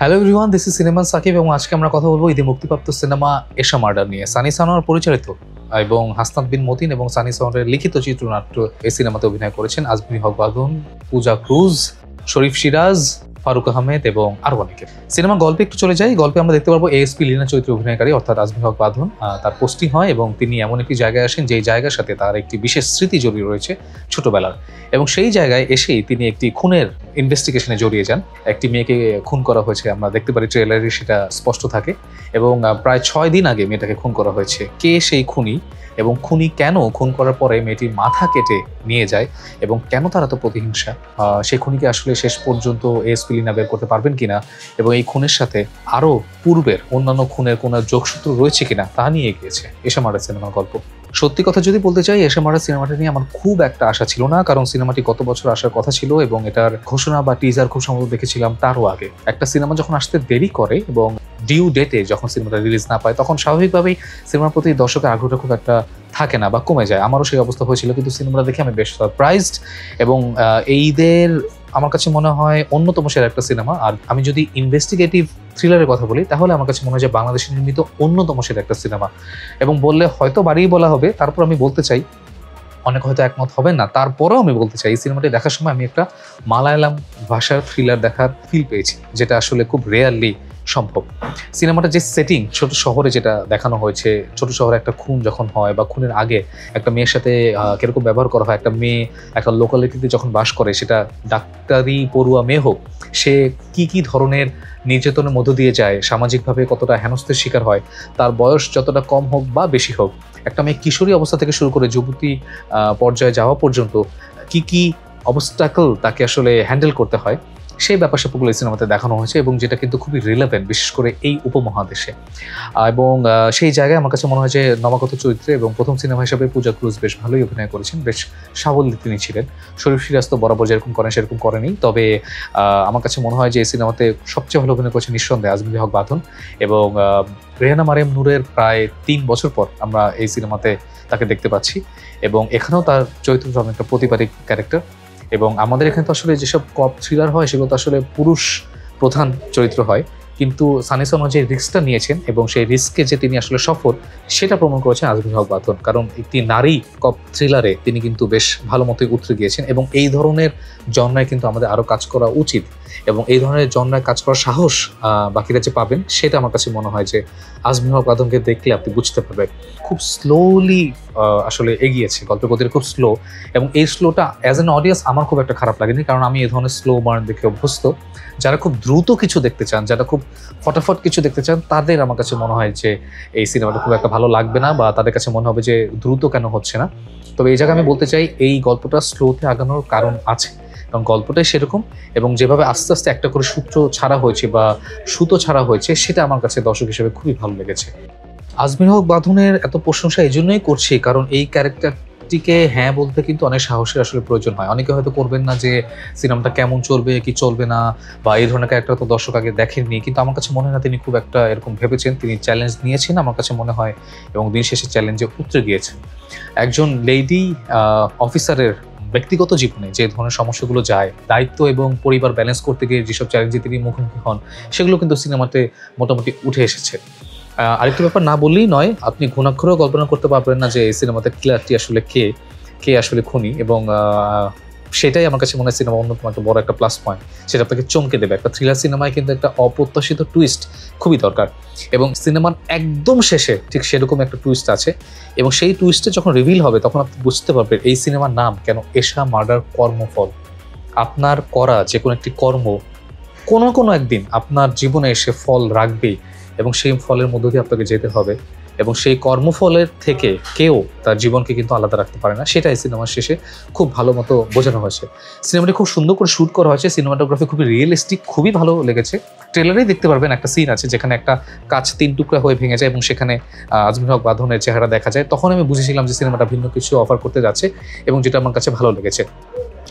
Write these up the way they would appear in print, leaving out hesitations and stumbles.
Hello everyone, this is cinema Shakib এবং আজকে আমরা কথা বলবো ঈদে মুক্তিপ্রাপ্ত সিনেমা এশা মার্ডার নিয়ে। সানি সানোয়ার পরিচালিত এবং হাসনাত বিন মতিন এবং সানি সানোয়ারের লিখিত চিত্রনাট্য এই সিনেমাতে অভিনয় করেছেন আজমির হক বাঁধন, পূজা ক্রুজ, শরীফ সিরাজ, ফারুক আহমেদ এবং আরো অনেকে। সিনেমা গল্পে একটু চলে যাই। গল্পে আমরা দেখতে পারবো এএসপি লীনা চরিত্রে অভিনয়কারী অর্থাৎ আজমির হক বাঁধন তার পোস্টিং হয় এবং তিনি এমন একটি জায়গায় আসেন যেই জায়গার সাথে তার একটি বিশেষ স্মৃতি জড়িয়ে রয়েছে ছোটবেলার, এবং সেই জায়গায় এসেই তিনি একটি খুনের ইনভেস্টিগেশনে জড়িয়ে যান। একটি মেয়েকে খুন করা হয়েছে, আমরা দেখতে পারি ট্রেলারে সেটা স্পষ্ট থাকে, এবং প্রায় 6 দিন আগে মেয়েটাকে খুন করা হয়েছে। কে সেই খুনি এবং খুনি কেন খুন করার পরে মেয়েটির মাথা কেটে নিয়ে যায় এবং কেন তার এত প্রতিহিংসা, সেই খুনিকে আসলে শেষ পর্যন্ত এএসপি লীনা বের করতে পারবেন কিনা এবং এই খুনের সাথে আরও পূর্বের অন্যান্য খুনের কোনো যোগসূত্র রয়েছে কিনা তা নিয়ে গিয়েছে এশা মার্ডার সিনেমার গল্প। সত্যি কথা যদি বলতে চাই, এশা মার্ডার সিনেমাটা নিয়ে আমার খুব একটা আশা ছিল না, কারণ সিনেমাটি গত বছর আসার কথা ছিল এবং এটার ঘোষণা বা টিজার খুব সম্ভবত দেখেছিলাম তারও আগে। একটা সিনেমা যখন আসতে দেরি করে এবং ডিউ ডেটে যখন সিনেমাটা রিলিজ না পায়, তখন স্বাভাবিকভাবেই সিনেমার প্রতি দর্শকের আগ্রহটা খুব একটা থাকে না বা কমে যায়। আমারও সেই অবস্থা হয়েছিল, কিন্তু সিনেমাটা দেখে আমি বেশ সারপ্রাইজড এবং এই ঈদের আমার কাছে মনে হয় অন্যতম সেরা একটা সিনেমা। আর আমি যদি ইনভেস্টিগেটিভ থ্রিলারের কথা বলি, তাহলে আমার কাছে মনে হয় যে বাংলাদেশে নির্মিত অন্যতম সেরা একটা সিনেমা। এবং বললে হয়তো বাড়িয়ে বলা হবে, তারপর আমি বলতে চাই, অনেক হয়তো একমত হবেন না, তারপরেও আমি বলতে চাই এই সিনেমাটি দেখার সময় আমি একটা মালায়ালাম ভাষার থ্রিলার দেখার ফিল পেয়েছি, যেটা আসলে খুব রেয়ারলি সম্ভব। সিনেমাটা যে সেটিং, ছোট শহরে যেটা দেখানো হয়েছে, ছোট শহরে একটা খুন যখন হয় বা খুনের আগে একটা মেয়ের সাথে কিরকম ব্যবহার করা হয়, একটা মেয়ে একটা লোকালিটিতে যখন বাস করে, সেটা ডাক্তারি পড়ুয়া মেয়ে হোক, সে কি কি ধরনের নির্যাতনের মধ্য দিয়ে যায়, সামাজিকভাবে কতটা হেনস্থার শিকার হয়, তার বয়স যতটা কম হোক বা বেশি হোক, একটা মেয়ে কিশোরী অবস্থা থেকে শুরু করে যুবতী পর্যায়ে যাওয়া পর্যন্ত কি কি অবস্টাকল তাকে আসলে হ্যান্ডেল করতে হয়, সেই ব্যাপার স্যাপারগুলো এই সিনেমাতে দেখানো হয়েছে এবং যেটা কিন্তু খুবই রিলেভেন্ট, বিশেষ করে এই উপমহাদেশে। এবং সেই জায়গায় আমার কাছে মনে হয় যে নবাগত চরিত্রে এবং প্রথম সিনেমা হিসেবে পূজা ক্রুজ বেশ ভালোই অভিনয় করেছেন, বেশ সাবলীল তিনি ছিলেন। শরীফ সিরাজ তো বরাবর যেরকম করেন সেরকম করেনি, তবে আমার কাছে মনে হয় যে এই সিনেমাতে সবচেয়ে ভালো অভিনয় করেছেন নিঃসন্দেহে আজমির হক বাঁধন, এবং রেহানা মারিয়াম নূরের প্রায় 3 বছর পর আমরা এই সিনেমাতে তাকে দেখতে পাচ্ছি, এবং এখানেও তার চরিত্রটা অনেকটা প্রতিবাদী ক্যারেক্টার। এবং আমাদের এখানে তো আসলে যেসব কপ থ্রিলার হয় সেগুলো তো আসলে পুরুষ প্রধান চরিত্র হয়, কিন্তু সানি সানোয়ার যে রিস্কটা নিয়েছেন এবং সেই রিস্কে যে তিনি আসলে সফল, সেটা প্রমাণ করেছেন আজমির হক বাঁধন, কারণ একটি নারী কপ থ্রিলারে তিনি কিন্তু বেশ ভালো মতোই উতরে গিয়েছেন। এবং এই ধরনের জনরায় কিন্তু আমাদের আরও কাজ করা উচিত, এবং এই ধরনের জনরায় কাজ করার সাহস বাকিরা যে পাবেন, সেটা আমার কাছে মনে হয় যে আজমির হক বাঁধনকে দেখলে আপনি বুঝতে পারবেন খুব স্লোলি আসলে এগিয়েছে, গল্পের গতিটা খুব স্লো, এবং এই স্লোটা অ্যাজ অ্যান অডিয়েন্স আমার খুব একটা খারাপ লাগেনি, কারণ আমি এই ধরনের স্লো বার্ন দেখে অভ্যস্ত। যারা খুব দ্রুত কিছু দেখতে চান, যারা খুব ফটাফট কিছু দেখতে চান, তাদের আমার কাছে মনে হয় যে এই সিনেমাটা খুব একটা ভালো লাগবে না, বা তাদের কাছে মনে হবে যে দ্রুত কেন হচ্ছে না। তবে এই জায়গায় আমি বলতে চাই এই গল্পটা স্লোতে আগানোর কারণ আছে, কারণ গল্পটাই সেরকম, এবং যেভাবে আস্তে আস্তে একটা করে সূত্র ছাড়া হয়েছে বা সুতো ছাড়া হয়েছে, সেটা আমার কাছে দর্শক হিসেবে খুবই ভালো লেগেছে। আজমির হক বাঁধনের এত প্রশংসা এই জন্যই করছি, কারণ এই ক্যারেক্টারটিকে হ্যাঁ বলতে কিন্তু অনেক সাহসের আসলে প্রয়োজন হয়। অনেকে হয়তো করবেন না যে সিনেমাটা কেমন চলবে কি চলবে না, বা এই ধরনের ক্যারেক্টার তো দর্শক আগে দেখেননি, কিন্তু আমার কাছে মনে হয় না তিনি খুব একটা এরকম ভেবেছেন। তিনি চ্যালেঞ্জ নিয়েছেন আমার কাছে মনে হয়, এবং দিন শেষে চ্যালেঞ্জে উতরে গিয়েছেন। একজন লেডি অফিসারের ব্যক্তিগত জীবনে যে ধরনের সমস্যাগুলো যায়, দায়িত্ব এবং পরিবার ব্যালেন্স করতে গিয়ে যেসব চ্যালেঞ্জে তিনি মুখোমুখি হন, সেগুলো কিন্তু সিনেমাতে মোটামুটি উঠে এসেছে। আরেকটা ব্যাপার না বললেই নয়, আপনি ঘুণাক্ষরেও কল্পনা করতে পারবেন না যে এই সিনেমাতে কিলারটি আসলে কে আসলে খুনি, এবং সেটাই আমার কাছে মনে হয় সিনেমা অন্যতম একটা বড় একটা প্লাস পয়েন্ট, সেটা আপনাকে চমকে দেবে। একটা থ্রিলার সিনেমায় কিন্তু একটা অপ্রত্যাশিত টুইস্ট খুবই দরকার, এবং সিনেমার একদম শেষে ঠিক সেরকম একটা টুইস্ট আছে, এবং সেই টুইস্টে যখন রিভিল হবে তখন আপনি বুঝতে পারবেন এই সিনেমার নাম কেন এশা মার্ডার কর্মফল। আপনার করা যে কোনো একটি কর্ম কোনো একদিন আপনার জীবনে এসে ফল রাখবেই, এবং সেই ফলের মধ্য দিয়ে আপনাকে যেতে হবে, এবং সেই কর্মফলের থেকে কেউ তার জীবনকে কিন্তু আলাদা রাখতে পারে না। সেটাই সিনেমার শেষে খুব ভালো মতো বোঝানো হয়েছে। সিনেমাটি খুব সুন্দর করে শ্যুট করা হয়েছে, সিনেমাটোগ্রাফি খুবই রিয়েলিস্টিক, খুবই ভালো লেগেছে। ট্রেলারেই দেখতে পারবেন একটা সিন আছে যেখানে একটা কাঁচ 3 টুকরা হয়ে ভেঙে যায় এবং সেখানে আজমির হক বাঁধনের চেহারা দেখা যায়। তখন আমি বুঝেছিলাম যে সিনেমাটা ভিন্ন কিছু অফার করতে যাচ্ছে, এবং যেটা আমার কাছে ভালো লেগেছে।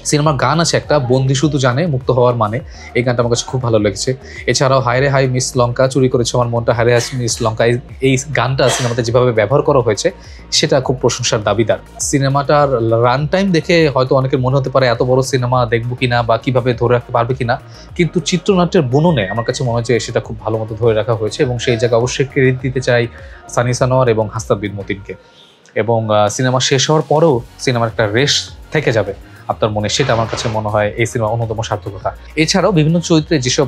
সিনেমার গান আছে একটা, বন্দি শুধু জানে মুক্ত হওয়ার মানে, এই গানটা আমার কাছে খুব ভালো লেগেছে। এছাড়াও হায় রে হায় মিস লঙ্কা, চুরি করেছে আমার মনটা, হায় রে হায় মিস লঙ্কা, এই গানটা সিনেমাতে যেভাবে ব্যবহার করা হয়েছে সেটা খুব প্রশংসার দাবিদার। সিনেমাটার রান টাইম দেখে হয়তো অনেকের মনে হতে পারে এত বড় সিনেমা দেখবো কিনা বা কিভাবে ধরে রাখতে পারবে কিনা, কিন্তু চিত্রনাট্যের বুননে আমার কাছে মনে হয় যে সেটা খুব ভালো মতো ধরে রাখা হয়েছে এবং সেই জায়গায় অবশ্যই ক্রেডিট দিতে চাই সানি সানোয়ার এবং হাসনাত বিন মতিনকে। এবং সিনেমা শেষ হওয়ার পরেও সিনেমার একটা রেশ থেকে যাবে আপনার মনে, সেটা আমার কাছে মনে হয় এই সিনেমার অন্যতম সার্থকতা। এছাড়াও বিভিন্ন চরিত্রে যেসব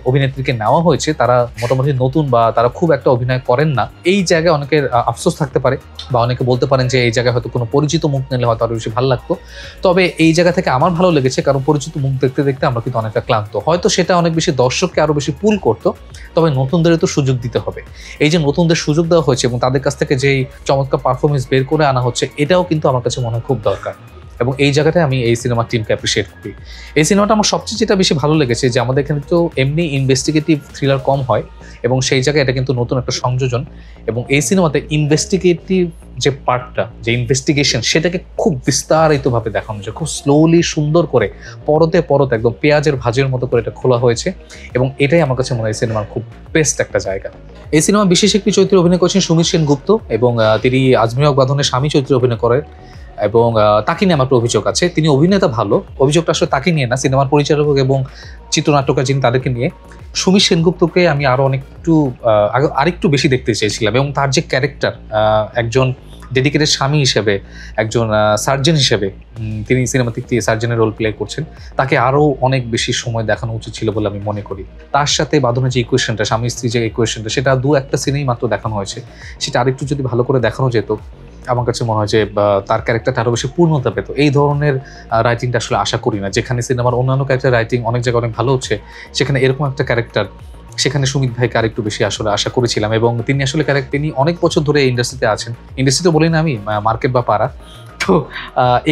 অভিনেত্রীকে নেওয়া হয়েছে তারা মোটামুটি নতুন বা তারা খুব একটা অভিনয় করেন না, এই জায়গায় অনেকের আফসোস থাকতে পারে বা অনেকে বলতে পারেন যে এই জায়গায় হয়তো কোনো পরিচিত মুখ নিলে হয়তো আরো বেশি ভালো লাগতো। তবে এই জায়গা থেকে আমার ভালো লেগেছে, কারণ পরিচিত মুখ দেখতে দেখতে আমরা কিন্তু অনেকটা ক্লান্ত, হয়তো সেটা অনেক বেশি দর্শককে আরো বেশি পুল করতো। তবে নতুনদের তো সুযোগ দিতে হবে, এই যে নতুনদের সুযোগ দেওয়া হয়েছে এবং তাদের কাছ থেকে যেই চমৎকার পারফরমেন্স বের করে আনা হচ্ছে, এটাও কিন্তু আমার কাছে মনে হয় খুব দরকার। এবং এই জায়গাটায় আমি এই সিনেমার টিমকে অ্যাপ্রিসিয়েট করি। এই সিনেমাটা আমার সবচেয়ে যেটা বেশি ভালো লেগেছে যে আমাদের এখানে তো এমনি ইনভেস্টিগেটিভ থ্রিলার কম হয় এবং সেই জায়গায় এটা কিন্তু নতুন একটা সংযোজন। এবং এই সিনেমাতে ইনভেস্টিগেটিভ যে পার্টটা, যে ইনভেস্টিগেশন, সেটাকে খুব বিস্তারিতভাবে দেখানো যায়, খুব স্লোলি সুন্দর করে পরতে পরতে একদম পেঁয়াজের ভাজের মতো করে এটা খোলা হয়েছে এবং এটাই আমার কাছে মনে হয় সিনেমার খুব বেস্ট একটা জায়গা। এই সিনেমা বিশেষ একটি চরিত্রে অভিনয় করেছেন সুমিত সেনগুপ্ত এবং তিনি আজমি হক বাঁধনের স্বামী চরিত্রে অভিনয় করেন এবং তাকে নিয়ে আমার একটা অভিযোগ আছে। তিনি অভিনেতা ভালো, অভিযোগটা আসলে তাকে নিয়ে না, সিনেমার পরিচালক এবং চিত্রনাট্যকার যিনি তাদেরকে নিয়ে। সুমিত সেনগুপ্তকে আমি আরেকটু বেশি দেখতে চেয়েছিলাম এবং তার যে ক্যারেক্টার, একজন ডেডিকেটেড স্বামী হিসেবে, একজন সার্জন হিসেবে তিনি সিনেমাতে সার্জনের রোল প্লে করছেন, তাকে আরও অনেক বেশি সময় দেখানো উচিত ছিল বলে আমি মনে করি। তার সাথে বাঁধনের যে ইকুয়েশনটা, স্বামী স্ত্রী যে ইকুয়েশনটা, সেটা একটা সিনেই মাত্র দেখানো হয়েছে, সেটা আরেকটু যদি ভালো করে দেখানো যেত আমার কাছে মনে হয় যে তার ক্যারেক্টারটা আরও বেশি পূর্ণতা পেত। এই ধরনের রাইটিংটা আসলে আশা করি না, যেখানে সিনেমার অন্যান্য ক্যারেক্টার রাইটিং অনেক জায়গায় অনেক ভালো হচ্ছে, সেখানে এরকম একটা ক্যারেক্টার, সেখানে সুমিত ভাইকে আরেকটু বেশি আসলে আশা করেছিলাম। এবং তিনি আসলে তিনি অনেক বছর ধরে ইন্ডাস্ট্রিতে আছেন, ইন্ডাস্ট্রিতে বলি না আমি, মার্কেট বা পাড়া। তো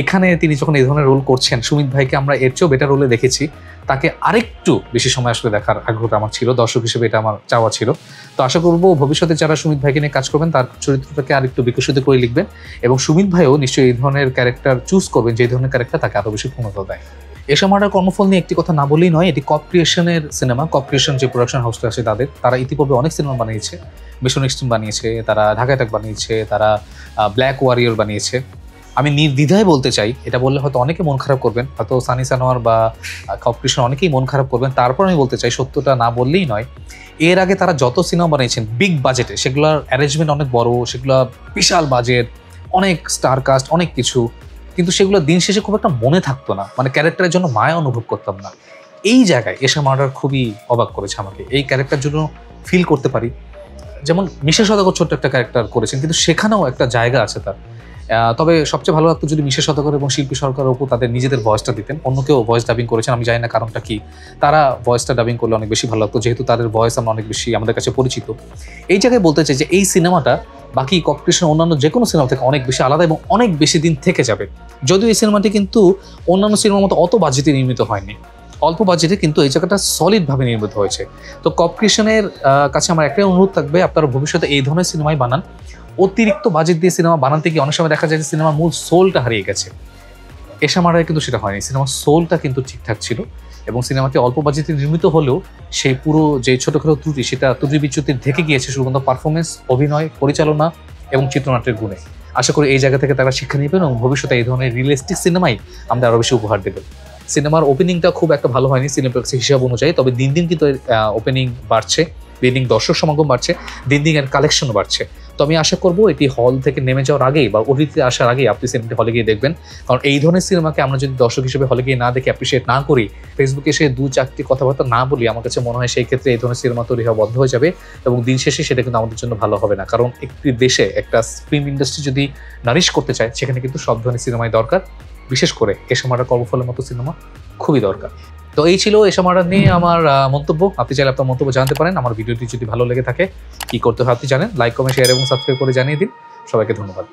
এখানে তিনি যখন এই ধরনের রোল করছেন, সুমিত ভাইকে আমরা এর চেয়েও বেটার রোলে দেখেছি, তাকে আরেকটু বেশি সময় আসলে দেখার আগ্রহটা আমার ছিল, দর্শক হিসেবে এটা আমার চাওয়া ছিল। তো আশা করবো ভবিষ্যতে যারা সুমিত ভাইকে নিয়ে কাজ করবেন তার চরিত্রটাকে আরেকটু বিকশিত করে লিখবেন এবং সুমিত ভাইও নিশ্চয়ই এই ধরনের ক্যারেক্টার চুজ করবেন, যে ধরনের ক্যারেক্টার তাকে আরো বেশি পূর্ণতা দেয়। এসা মার্ডার কর্মফল নিয়ে একটি কথা না বলেই নয়, এটি কপ ক্রিয়েশনের সিনেমা। কপ ক্রিয়েশন যে প্রোডাকশন হাউসটা আছে তারা ইতিপূর্বে অনেক সিনেমা বানিয়েছে, মিশন এক্সট্রিম বানিয়েছে, তারা ঢাকা অ্যাটাক বানিয়েছে, তারা ব্ল্যাক ওয়ারিয়র বানিয়েছে। আমি নির্দ্বিধায় বলতে চাই, এটা বললে হয়তো অনেকে মন খারাপ করবেন, হয়তো সানি সানোয়ার বা কপ ক্রিয়েশন অনেকেই মন খারাপ করবেন, তারপর আমি বলতে চাই সত্যটা না বললেই নয়, এর আগে তারা যত সিনেমা বানিয়েছেন বিগ বাজেটে, সেগুলোর অ্যারেঞ্জমেন্ট অনেক বড়, সেগুলো বিশাল বাজেট, অনেক স্টার কাস্ট, অনেক কিছু, কিন্তু সেগুলো দিন শেষে খুব একটা মনে থাকতো না, মানে ক্যারেক্টারের জন্য মায়া অনুভব করতাম না। এই জায়গায় এসা মার্ডার খুবই অবাক করেছে আমাকে, এই ক্যারেক্টার জন্য ফিল করতে পারি। যেমন মিশা সওদাগর ছোট্ট একটা ক্যারেক্টার করেছেন, কিন্তু সেখানেও একটা জায়গা আছে তার। তবে সবচেয়ে ভালো লাগতো যদি মিশা সওদাগর এবং শিল্পী সরকার অপু তাদের নিজেদের ভয়েসটা দিতেন, অন্য কেউ ভয়েস ডাবিং করেছেন, আমি জানি না কারণটা কি, তারা ভয়েসটা ডাবিং করলে অনেক বেশি ভালো লাগতো, যেহেতু তাদের ভয়েস আমরা অনেক বেশি আমাদের কাছে পরিচিত। এই জায়গায় বলতে চাই যে এই সিনেমাটা বাকি কপ ক্রিয়েশন অন্যান্য যে কোনো সিনেমা থেকে অনেক বেশি আলাদা এবং অনেক বেশি দিন থেকে যাবে। যদিও এই সিনেমাটি কিন্তু অন্যান্য সিনেমার মতো অত বাজেটে নির্মিত হয়নি, অল্প বাজেটে, কিন্তু এই জায়গাটা সলিডভাবে নির্মিত হয়েছে। তো কপ ক্রিয়েশনের কাছে আমার একটাই অনুরোধ থাকবে, আপনারা ভবিষ্যতে এই ধরনের সিনেমাই বানান। অতিরিক্ত বাজেট দিয়ে সিনেমা বানাতে গিয়ে অনেক সময় দেখা যায় যে সিনেমার মূল সোলটা হারিয়ে গেছে। এসা মার্ডারে কিন্তু সেটা হয়নি, সিনেমার সোলটা কিন্তু ঠিকঠাক ছিল এবং সিনেমাটি অল্প বাজেটে নির্মিত হলেও সেই পুরো যে ছোটোখাটো ত্রুটি, সেটা ত্রুটি বিচ্যুতি ঢেকে গিয়েছে শুধুমাত্র পারফরমেন্স, অভিনয়, পরিচালনা এবং চিত্রনাট্যের গুণে। আশা করি এই জায়গা থেকে তারা শিক্ষা নেবেন এবং ভবিষ্যতে এই ধরনের রিয়েলিস্টিক সিনেমাই আমরা আরও বেশি উপহার দেবেন। সিনেমার ওপেনিংটা খুব একটা ভালো হয়নি সিনেপ্লেক্সের হিসাব অনুযায়ী, তবে দিন দিন কিন্তু ওপেনিং বাড়ছে, দিন দিন দর্শক সমাগম বাড়ছে, দিন দিন এর কালেকশনও বাড়ছে। তো আমি আশা করবো এটি হল থেকে নেমে যাওয়ার আগেই বা ওটিতে আসার আগেই আপনি সিনেমাটি হলে গিয়ে দেখবেন, কারণ এই ধরনের সিনেমাকে আমরা যদি দর্শক হিসেবে হলে গিয়ে না দেখে, অ্যাপ্রিসিয়েট না করি, ফেসবুকে এসে 2-4টি কথাবার্তা না বলি, আমার কাছে মনে হয় সেই ক্ষেত্রে এই ধরনের সিনেমা তৈরি হওয়া বন্ধ হয়ে যাবে এবং দিন শেষে সেটা কিন্তু আমাদের জন্য ভালো হবে না। কারণ একটি দেশে একটা ফিল্ম ইন্ডাস্ট্রি যদি নারিশ করতে চায়, সেখানে কিন্তু সব ধরনের সিনেমাই দরকার, বিশেষ করে এসা মার্ডার কর্মফলের মতো সিনেমা খুবই দরকার। তো এই ছিল এসা মার্ডার নিয়ে আমার মন্তব্য। আপনি চাইলে আপনার মন্তব্য জানতে পারেন। আমার ভিডিওটি যদি ভালো লেগে থাকে কি করতে হয় আপনি জানেন, লাইক, কমেন্ট, শেয়ার এবং সাবস্ক্রাইব করে জানিয়ে দিন। সবাইকে ধন্যবাদ।